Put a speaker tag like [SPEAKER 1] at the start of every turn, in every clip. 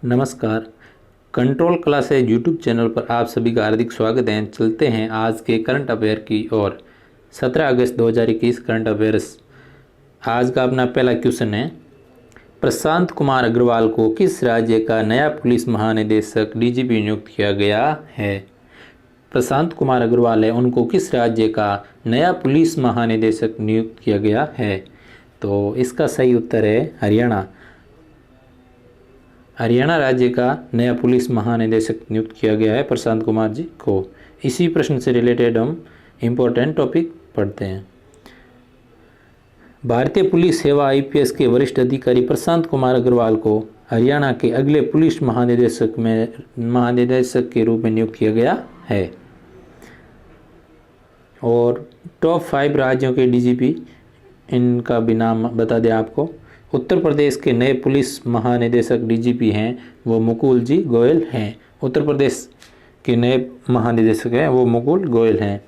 [SPEAKER 1] नमस्कार। Control classes YouTube channel पर आप सभी का हार्दिक स्वागत है। चलते हैं आज के करंट अफेयर की ओर। 17 अगस्त 2021 करंट अफेयर्स। आज का अपना पहला क्वेश्चन है, प्रशांत कुमार अग्रवाल को किस राज्य का नया पुलिस महानिदेशक डीजीपी नियुक्त किया गया है? प्रशांत कुमार अग्रवाल है, उनको किस राज्य का नया पुलिस महानिदेशक नियुक्त किया गया है? तो इसका सही उत्तर है हरियाणा। हरियाणा राज्य का नया पुलिस महानिदेशक नियुक्त किया गया है प्रशांत कुमार जी को। इसी प्रश्न से रिलेटेड हम इम्पोर्टेंट टॉपिक पढ़ते हैं। भारतीय पुलिस सेवा आईपीएस के वरिष्ठ अधिकारी प्रशांत कुमार अग्रवाल को हरियाणा के अगले पुलिस महानिदेशक के रूप में नियुक्त किया गया है। और टॉप 5 राज्यों के डीजीपी, इनका भी नाम बता दें आपको। उत्तर प्रदेश के नए पुलिस महानिदेशक डीजीपी हैं वो मुकुल जी गोयल हैं। उत्तर प्रदेश के नए महानिदेशक हैं वो मुकुल गोयल हैं।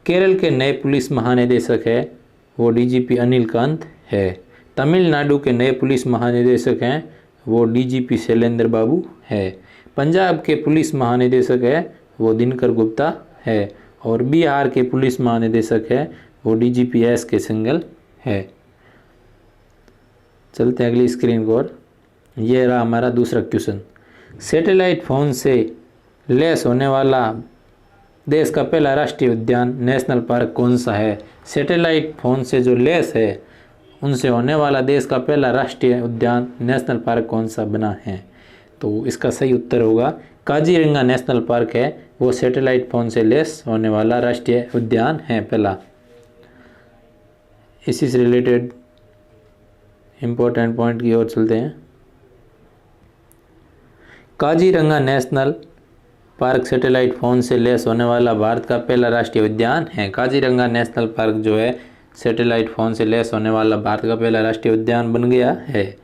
[SPEAKER 1] केरल के नए पुलिस महानिदेशक है वो डीजीपी अनिल कांत है। तमिलनाडु के नए पुलिस महानिदेशक हैं वो डीजीपी शैलेंद्र बाबू है। पंजाब के पुलिस महानिदेशक है वो दिनकर गुप्ता है। और बिहार के पुलिस महानिदेशक है वो डीजीपी एस के सिंघल है। चलते हैं अगली स्क्रीन को और ये रहा हमारा दूसरा क्वेश्चन। सैटेलाइट फोन से लैस होने वाला देश का पहला राष्ट्रीय उद्यान नेशनल पार्क कौन सा है? सैटेलाइट फोन से जो लैस है उनसे होने वाला देश का पहला राष्ट्रीय उद्यान नेशनल पार्क कौन सा बना है? तो इसका सही उत्तर होगा काजीरंगा नेशनल पार्क है वो सैटेलाइट फोन से लैस होने वाला राष्ट्रीय उद्यान है पहला। इसी से रिलेटेड इम्पोर्टेंट पॉइंट की ओर चलते हैं। Kaziranga national park satellite phone से लैस होने वाला भारत का पहला राष्ट्रीय उद्यान है। काजीरंगा नेशनल पार्क जो है सैटेलाइट फोन से लैस होने वाला भारत का पहला राष्ट्रीय उद्यान बन गया है।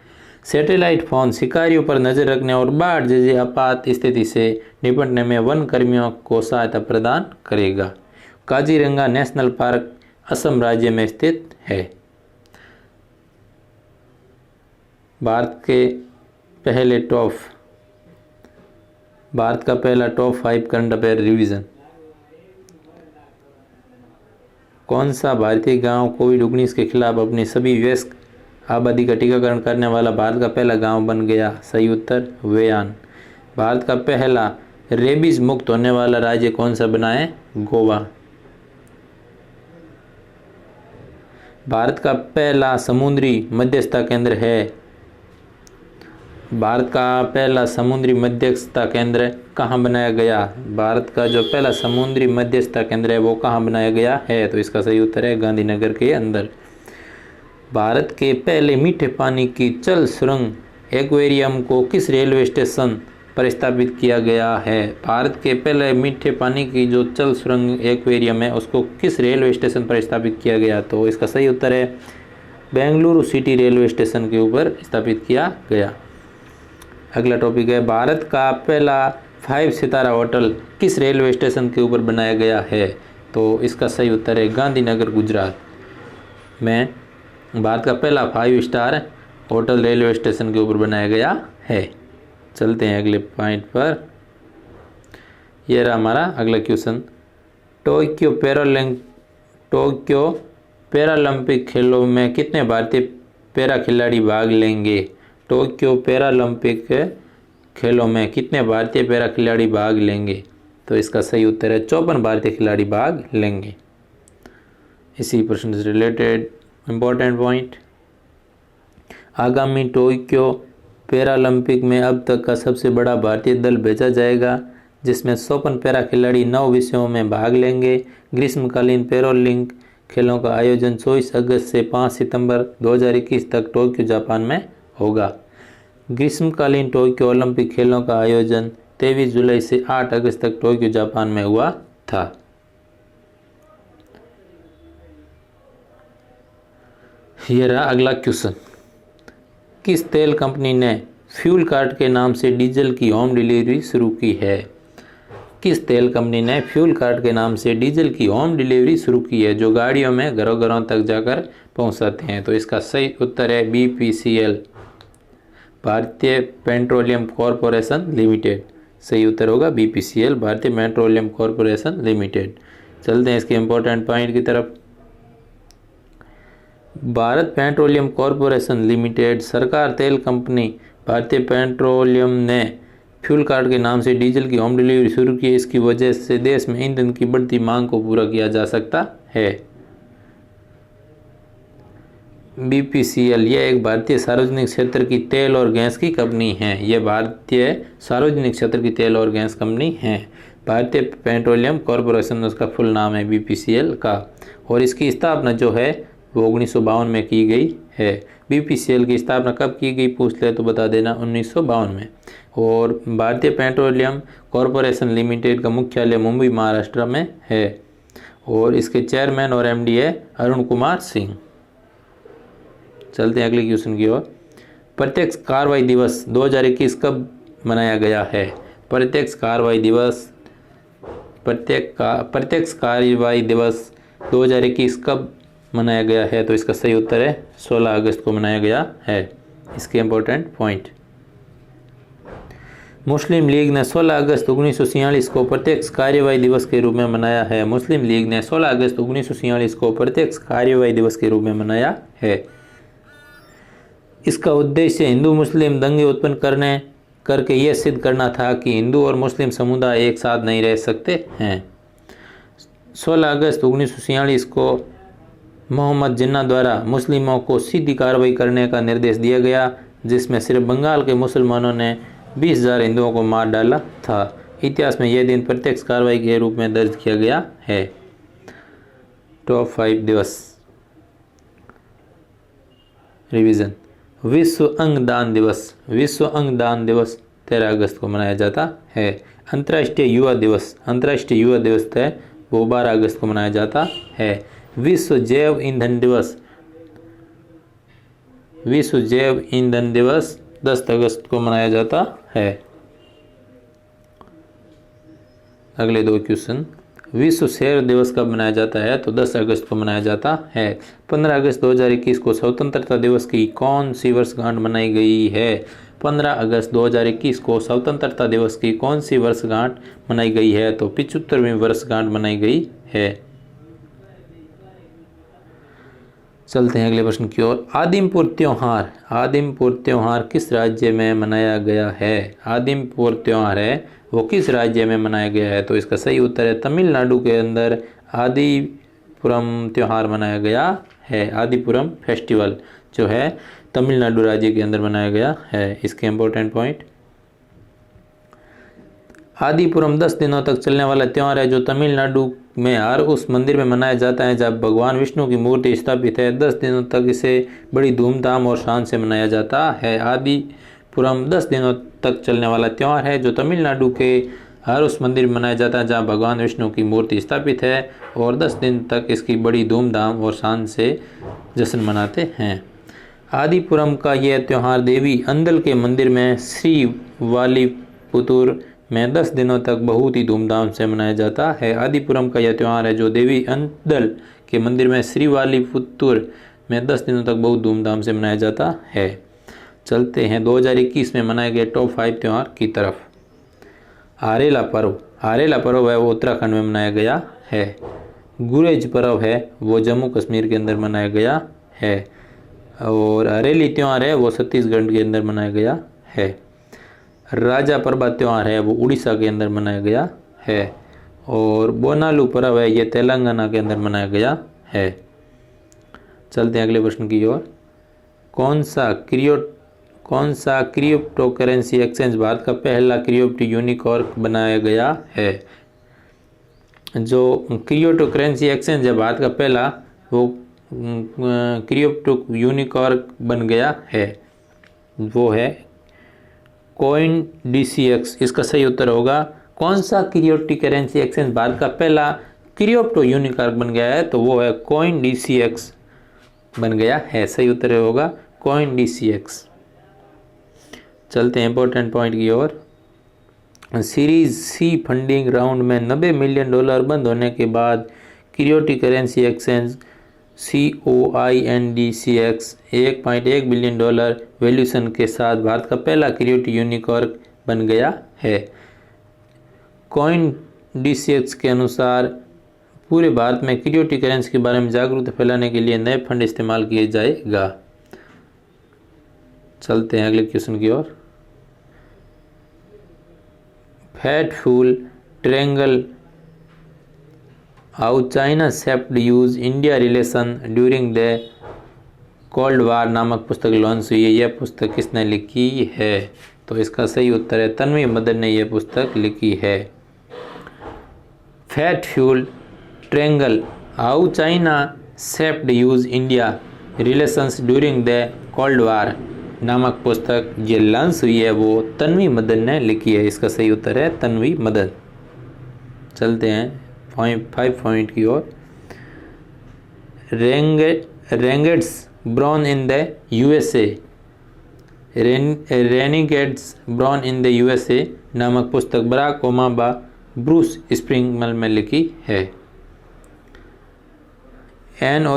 [SPEAKER 1] सैटेलाइट फोन शिकारियों पर नजर रखने और बाढ़ जैसी आपात स्थिति से निपटने में वन कर्मियों को सहायता प्रदान करेगा। काजीरंगा नेशनल पार्क असम राज्य में स्थित है। भारत का पहला टॉप 5 करंट अफेयर रिवीजन। कौन सा भारतीय गांव कोविड-19 के खिलाफ अपनी सभी वयस्क आबादी का टीकाकरण करने वाला भारत का पहला गांव बन गया? सही उत्तर वेयान। भारत का पहला रेबीज मुक्त होने वाला राज्य कौन सा बना है? गोवा। भारत का पहला समुद्री मध्यस्थता केंद्र है। भारत का पहला समुद्री मध्यस्थता केंद्र कहाँ बनाया गया? भारत का जो पहला समुद्री मध्यस्थता केंद्र है वो कहाँ बनाया गया है? तो इसका सही उत्तर है गांधीनगर के अंदर। भारत के पहले मीठे पानी की जल सुरंग एक्वेरियम को किस रेलवे स्टेशन पर स्थापित किया गया है? भारत के पहले मीठे पानी की जो जल सुरंग एक्वेरियम है उसको किस रेलवे स्टेशन पर स्थापित किया गया? तो इसका सही उत्तर है बेंगलुरु सिटी रेलवे स्टेशन के ऊपर स्थापित किया गया। अगला टॉपिक है, भारत का पहला 5 सितारा होटल किस रेलवे स्टेशन के ऊपर बनाया गया है? तो इसका सही उत्तर है गांधीनगर गुजरात में भारत का पहला 5 स्टार होटल रेलवे स्टेशन के ऊपर बनाया गया है। चलते हैं अगले पॉइंट पर। यह रहा हमारा अगला क्वेश्चन। टोक्यो पैरालंपिक खेलों में कितने भारतीय पैरा खिलाड़ी भाग लेंगे? टोक्यो पैरालंपिक खेलों में कितने भारतीय पैरा खिलाड़ी भाग लेंगे? तो इसका सही उत्तर है 54 भारतीय खिलाड़ी भाग लेंगे। इसी प्रश्न से रिलेटेड इम्पोर्टेंट पॉइंट। आगामी टोक्यो पैरालंपिक में अब तक का सबसे बड़ा भारतीय दल भेजा जाएगा जिसमें 54 पैरा खिलाड़ी 9 विषयों में भाग लेंगे। ग्रीष्मकालीन पैरालंपिक खेलों का आयोजन 24 अगस्त से 5 सितंबर 2021 तक टोक्यो जापान में होगा। ग्रीष्मकालीन टोक्यो ओलंपिक खेलों का आयोजन 23 जुलाई से 8 अगस्त तक टोक्यो जापान में हुआ था। यह रहा अगला क्वेश्चन। किस तेल कंपनी ने फ्यूल कार्ड के नाम से डीजल की होम डिलीवरी शुरू की है? किस तेल कंपनी ने फ्यूल कार्ड के नाम से डीजल की होम डिलीवरी शुरू की है जो गाड़ियों में घरों घरों तक जाकर पहुंचाते हैं? तो इसका सही उत्तर है BPCL। भारतीय पेट्रोलियम कॉरपोरेशन लिमिटेड। सही उत्तर होगा BPCL, भारतीय पेट्रोलियम कॉरपोरेशन लिमिटेड। चलते हैं इसके इम्पोर्टेंट पॉइंट की तरफ। भारत पेट्रोलियम कॉरपोरेशन लिमिटेड सरकार तेल कंपनी भारतीय पेट्रोलियम ने फ्यूल कार्ड के नाम से डीजल की होम डिलीवरी शुरू की। इसकी वजह से देश में ईंधन की बढ़ती मांग को पूरा किया जा सकता है। BPCL यह एक भारतीय सार्वजनिक क्षेत्र की तेल और गैस की कंपनी है। यह भारतीय सार्वजनिक क्षेत्र की तेल और गैस कंपनी है। भारतीय पेट्रोलियम कॉरपोरेशन उसका फुल नाम है BPCL का, और इसकी स्थापना जो है वो 1952 में की गई है। BPCL की स्थापना कब की गई पूछ ले तो बता देना, 1952 में। और भारतीय पेट्रोलियम कॉरपोरेशन लिमिटेड का मुख्यालय मुंबई महाराष्ट्र में है, और इसके चेयरमैन और MD है अरुण कुमार सिंह। चलते हैं अगले क्वेश्चन की ओर। प्रत्यक्ष कार्रवाई दिवस 2021 कब मनाया गया है? प्रत्यक्ष कार्रवाई दिवस 2021 कब मनाया गया है? तो इसका सही उत्तर है 16 अगस्त को मनाया गया है। इसके इम्पोर्टेंट पॉइंट। मुस्लिम लीग ने 16 अगस्त 1946 को प्रत्यक्ष कार्यवाही दिवस के रूप में मनाया है। मुस्लिम लीग ने 16 अगस्त 1946 को प्रत्यक्ष कार्यवाही दिवस के रूप में मनाया है। इसका उद्देश्य हिंदू मुस्लिम दंगे उत्पन्न करके यह सिद्ध करना था कि हिंदू और मुस्लिम समुदाय एक साथ नहीं रह सकते हैं। 16 अगस्त 1946 को मोहम्मद जिन्ना द्वारा मुस्लिमों को सीधी कार्रवाई करने का निर्देश दिया गया, जिसमें सिर्फ बंगाल के मुसलमानों ने 20,000 हिंदुओं को मार डाला था। इतिहास में यह दिन प्रत्यक्ष कार्रवाई के रूप में दर्ज किया गया है। टॉप 5 दिवस रिवीजन। विश्व अंगदान दिवस 13 अगस्त को मनाया जाता है। अंतर्राष्ट्रीय युवा दिवस है वो 12 अगस्त को मनाया जाता है। विश्व जैव ईंधन दिवस 10 अगस्त को मनाया जाता है। अगले 2 क्वेश्चन। विश्व शहर दिवस कब मनाया जाता है? तो 10 अगस्त को मनाया जाता है। 15 अगस्त 2021 को स्वतंत्रता दिवस की कौन सी वर्षगांठ मनाई गई है? 15 अगस्त 2021 को स्वतंत्रता दिवस की कौन सी वर्षगांठ मनाई गई है? तो 75वीं वर्षगांठ मनाई गई है। चलते हैं अगले प्रश्न की ओर। आदिमपुर त्योहार किस राज्य में मनाया गया है? आदिमपुर त्योहार है वो किस राज्य में मनाया गया है? तो इसका सही उत्तर है तमिलनाडु के अंदर आदिपुरम त्योहार मनाया गया है। आदिपुरम फेस्टिवल जो है तमिलनाडु राज्य के अंदर मनाया गया है। इसके इम्पोर्टेंट पॉइंट। आदिपुरम 10 दिनों तक चलने वाला त्यौहार है जो तमिलनाडु में हर उस मंदिर में मनाया जाता है जब भगवान विष्णु की मूर्ति स्थापित है। 10 दिनों तक इसे बड़ी धूमधाम और शान से मनाया जाता है। आदिपुरम 10 दिनों तक चलने वाला त्यौहार है जो तमिलनाडु के हर उस मंदिर में मनाया जाता है जहाँ भगवान विष्णु की मूर्ति स्थापित है, और 10 दिन तक इसकी बड़ी धूमधाम और शान से जश्न मनाते हैं। आदिपुरम का यह त्यौहार देवी अंदल के मंदिर में श्री वालीपुतुर में 10 दिनों तक बहुत ही धूमधाम से मनाया जाता है। आदिपुरम का यह त्यौहार है जो देवी अंदल के मंदिर में श्री वालीपुतुर में 10 दिनों तक बहुत धूमधाम से मनाया जाता है। चलते हैं 2021 में मनाए गए टॉप 5 त्यौहार की तरफ। हारेला पर्व है वो उत्तराखंड में मनाया गया है। गुरेज पर्व है वो जम्मू कश्मीर के अंदर मनाया गया है, और हरेली त्यौहार है वो छत्तीसगढ़ के अंदर मनाया गया है। राजा परबा त्यौहार है वो उड़ीसा के अंदर मनाया गया है, और बोनालू पर्व है ये तेलंगाना के अंदर मनाया गया है। चलते हैं अगले प्रश्न की ओर। कौन सा क्रिप्टो करेंसी एक्सचेंज भारत का पहला क्रिप्टो यूनिकॉर्न बनाया गया है? जो क्रिप्टो करेंसी एक्सचेंज है भारत का पहला वो क्रिप्टो यूनिकॉर्न बन गया है, वो है कॉइन DCX। इसका सही उत्तर होगा कौन सा क्रिप्टो करेंसी एक्सचेंज भारत का पहला क्रिप्टो यूनिकॉर्न बन गया है? तो वो है कॉइन DCX बन गया है। सही उत्तर होगा कॉइन DCX। चलते हैं इंपॉर्टेंट पॉइंट की ओर। सीरीज C फंडिंग राउंड में $90 मिलियन बंद होने के बाद crypto currency exchange COINDCX $1.1 billion valuation के साथ भारत का पहला क्रिप्टो यूनिकॉर्न बन गया है। COINDCX के अनुसार पूरे भारत में क्रिप्टो करेंसी के बारे में जागरूकता फैलाने के लिए नए फंड इस्तेमाल किए जाएगा। चलते हैं अगले क्वेश्चन की ओर। Fateful triangle how China shaped US India relation during the cold war नामक पुस्तक लॉन्च हुई है। यह पुस्तक किसने लिखी है? तो इसका सही उत्तर है तन्वी मदन ने यह पुस्तक लिखी है। Fateful triangle how China shaped US India relations during the cold war नामक पुस्तक ये लॉन्च हुई है वो तन्वी मदन ने लिखी है। इसका सही उत्तर है तन्वी मदन। चलते हैं 5 पॉइंट की ओर। Renegades born in the USA renegades born in the USA नामक पुस्तक बराक ओबामा ब्रूस स्प्रिंगमैन में लिखी है। An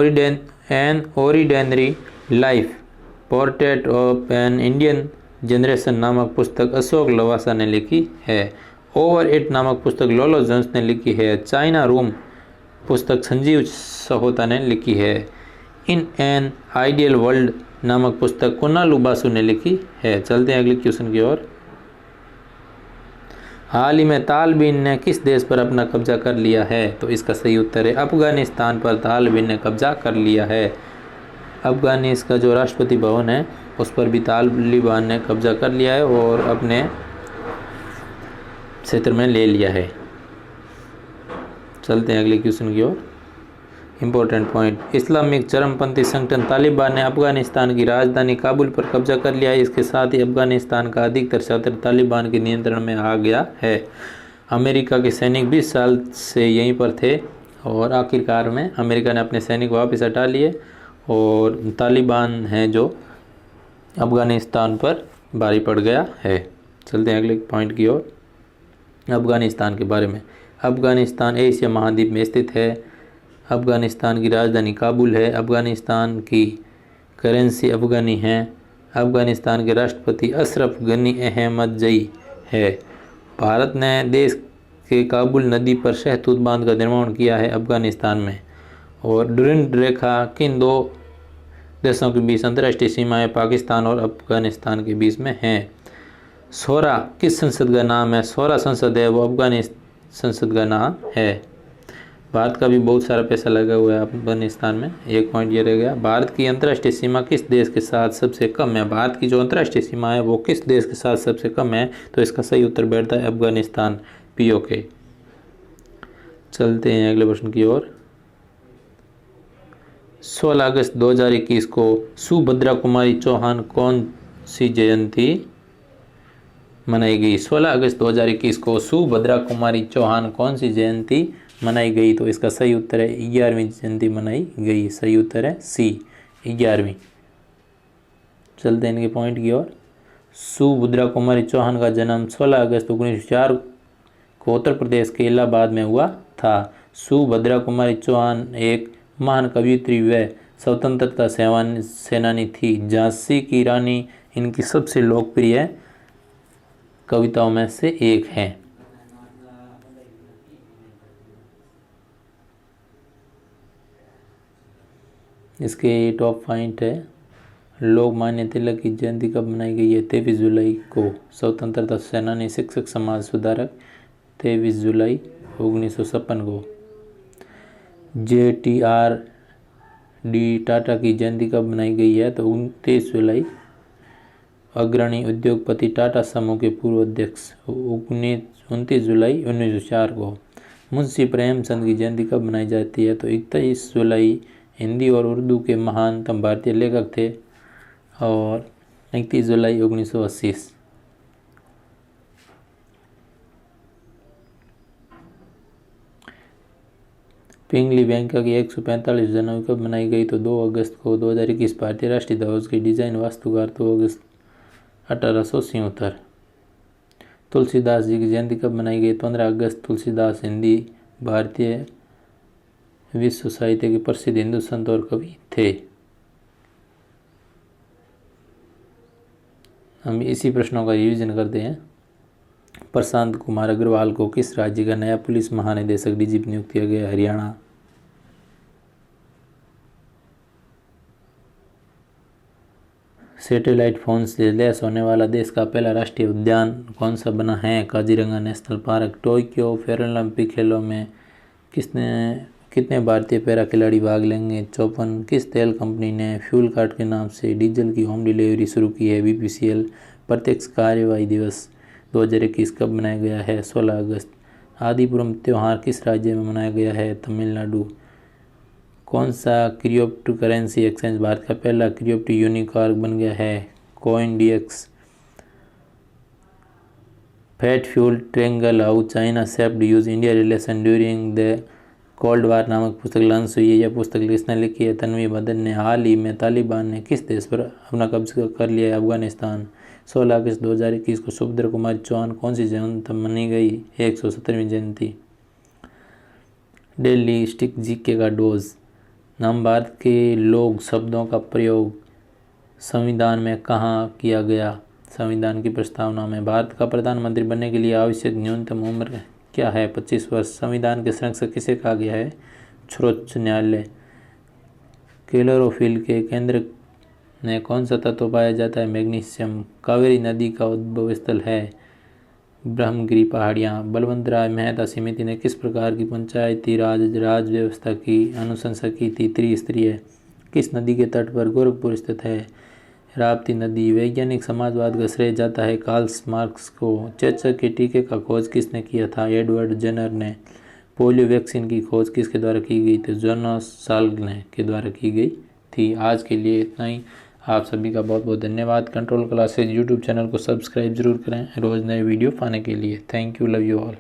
[SPEAKER 1] ordinary life portrait of an Indian generation नामक पुस्तक अशोक लवासा ने लिखी है। ओवर इट नामक पुस्तक लोलो जोन्स ने लिखी है। चाइना रूम पुस्तक संजीव सहोता ने लिखी है। इन एन आइडियल वर्ल्ड नामक पुस्तक कुनालू बासु ने लिखी है। चलते हैं अगले क्वेश्चन की ओर। हाल ही में तालिबान ने किस देश पर अपना कब्जा कर लिया है? तो इसका सही उत्तर है अफगानिस्तान पर तालिबान ने कब्जा कर लिया है। अफगानिस्तान का जो राष्ट्रपति भवन है उस पर भी तालिबान ने कब्जा कर लिया है और अपने क्षेत्र में ले लिया है। चलते हैं अगले क्वेश्चन की ओर। इम्पोर्टेंट पॉइंट, इस्लामिक चरमपंथी संगठन तालिबान ने अफगानिस्तान की राजधानी काबुल पर कब्जा कर लिया है। इसके साथ ही अफगानिस्तान का अधिकतर क्षेत्र तालिबान के नियंत्रण में आ गया है। अमेरिका के सैनिक 20 साल से यहीं पर थे और आखिरकार में अमेरिका ने अपने सैनिक वापस हटा लिए और तालिबान है जो अफगानिस्तान पर भारी पड़ गया है। चलते हैं अगले पॉइंट की ओर। अफगानिस्तान के बारे में, अफगानिस्तान एशिया महाद्वीप में स्थित है। अफगानिस्तान की राजधानी काबुल है। अफगानिस्तान की करेंसी अफगानी है। अफगानिस्तान के राष्ट्रपति अशरफ गनी अहमदजई है। भारत ने देश के काबुल नदी पर शहतूत बांध का निर्माण किया है अफगानिस्तान में। और डुरंड रेखा किन दो देशों के बीच अंतर्राष्ट्रीय सीमाएं पाकिस्तान और अफगानिस्तान के बीच में हैं? शोरा किस संसद का नाम है? शोरा संसद है वो अफगानिस्तान संसद का नाम है। भारत का भी बहुत सारा पैसा लगा हुआ है अफगानिस्तान में। एक पॉइंट ये रह गया। भारत की अंतर्राष्ट्रीय सीमा किस देश के साथ सबसे कम है? भारत की जो अंतर्राष्ट्रीय सीमा है वो किस देश के साथ सबसे कम है? तो इसका सही उत्तर बैठता है अफगानिस्तान, POK। चलते हैं अगले प्रश्न की ओर। 16 अगस्त 2021 को सुभद्रा कुमारी चौहान कौन सी जयंती मनाई गई? 16 अगस्त 2021 को सुभद्रा कुमारी चौहान कौन सी जयंती मनाई गई? तो इसका सही उत्तर है 11वीं जयंती मनाई गई। सही उत्तर है C, 11वीं। चलते हैं इनके पॉइंट की ओर। सुभद्रा कुमारी चौहान का जन्म 16 अगस्त 1904 को उत्तर प्रदेश के इलाहाबाद में हुआ था। सुभद्रा कुमारी चौहान एक महान कवयित्री व स्वतंत्रता सेनानी थी। झांसी की रानी इनकी सबसे लोकप्रिय कविताओं में से एक है। इसके टॉप पॉइंट है। लोकमान्य तिलक की जयंती कब मनाई गई है? 23 जुलाई को। स्वतंत्रता सेनानी शिक्षक समाज सुधारक 23 जुलाई 1956 को। JTRD टाटा की जयंती कब मनाई गई है? तो 29 जुलाई। अग्रणी उद्योगपति टाटा समूह के पूर्व अध्यक्ष 29 जुलाई 1904 को। मुंशी प्रेमचंद की जयंती कब मनाई जाती है? तो 21 जुलाई। हिंदी और उर्दू के महानतम भारतीय लेखक थे और 31 जुलाई 1980। पिंगली बैंका की 145 जनवरी कब मनाई गई? तो 2 अगस्त को। 2021 भारतीय राष्ट्रीय ध्वज की डिजाइन वास्तुकार 2 अगस्त 1877। तुलसीदास जी की जयंती कब मनाई गई? 15 अगस्त। तुलसीदास हिंदी भारतीय विश्व साहित्य के प्रसिद्ध हिंदू संत और कवि थे। हम इसी प्रश्नों का रिवीजन करते हैं। प्रशांत कुमार अग्रवाल को किस राज्य का नया पुलिस महानिदेशक डीजीपी नियुक्त किया गया? हरियाणा। सैटेलाइट फोन से लैस होने वाला देश का पहला राष्ट्रीय उद्यान कौन सा बना है? Kaziranga national park. Tokyo Paralympic खेलों में कितने भारतीय पैरा खिलाड़ी भाग लेंगे? 54। किस तेल कंपनी ने फ्यूल कार्ड के नाम से डीजल की होम डिलीवरी शुरू की है? बीपीसीएल। प्रत्यक्ष कार्यवाही दिवस 2021 कब मनाया गया है? 16 अगस्त। आदिपुरम त्योहार किस राज्य में मनाया गया है? तमिलनाडु। कौन सा क्रिप्टो करेंसी एक्सचेंज भारत का पहला क्रिप्टो यूनिकॉर्न बन गया है? CoinDex। Fat fuel triangle how China shaped US India relation during the cold war नामक पुस्तक लॉन्च हुई है। यह पुस्तक किसने लिखी है? तन्वी बदन ने। हाल ही में तालिबान ने किस देश पर अपना कब्जा कर लिया है? अफगानिस्तान। 16 अगस्त 2021 को सुभद्रा कुमारी चौहान कौन सी जयंती मनाई गई? 117वीं जयंती। डेली स्टिक जीके का डोज। नाम भारत के लोग शब्दों का प्रयोग संविधान में कहाँ किया गया? संविधान की प्रस्तावना में। भारत का प्रधानमंत्री बनने के लिए आवश्यक न्यूनतम उम्र क्या है? 25 वर्ष। संविधान के संरक्षक किसे कहा गया है? सर्वोच्च न्यायालय। क्लोरोफिल के केंद्र में कौन सा तत्व पाया जाता है? मैग्नीशियम। कावेरी नदी का उद्भव स्थल है? ब्रह्मगिरी पहाड़ियाँ। बलवंत राय मेहता समिति ने किस प्रकार की पंचायती राज व्यवस्था की अनुशंसा की थी? त्रिस्तरीय। किस नदी के तट पर गोरखपुर स्थित है? राप्ती नदी। वैज्ञानिक समाजवाद का श्रेय जाता है कार्ल मार्क्स को। चेचक के टीके का खोज किसने किया था? एडवर्ड जेनर ने। पोलियो वैक्सीन की खोज किसके द्वारा की गई थी? जोनास साल्क के द्वारा की गई थी। आज के लिए इतना ही। आप सभी का बहुत बहुत धन्यवाद। कंट्रोल क्लासेज यूट्यूब चैनल को सब्सक्राइब जरूर करें रोज़ नए वीडियो पाने के लिए। Thank you, love you all.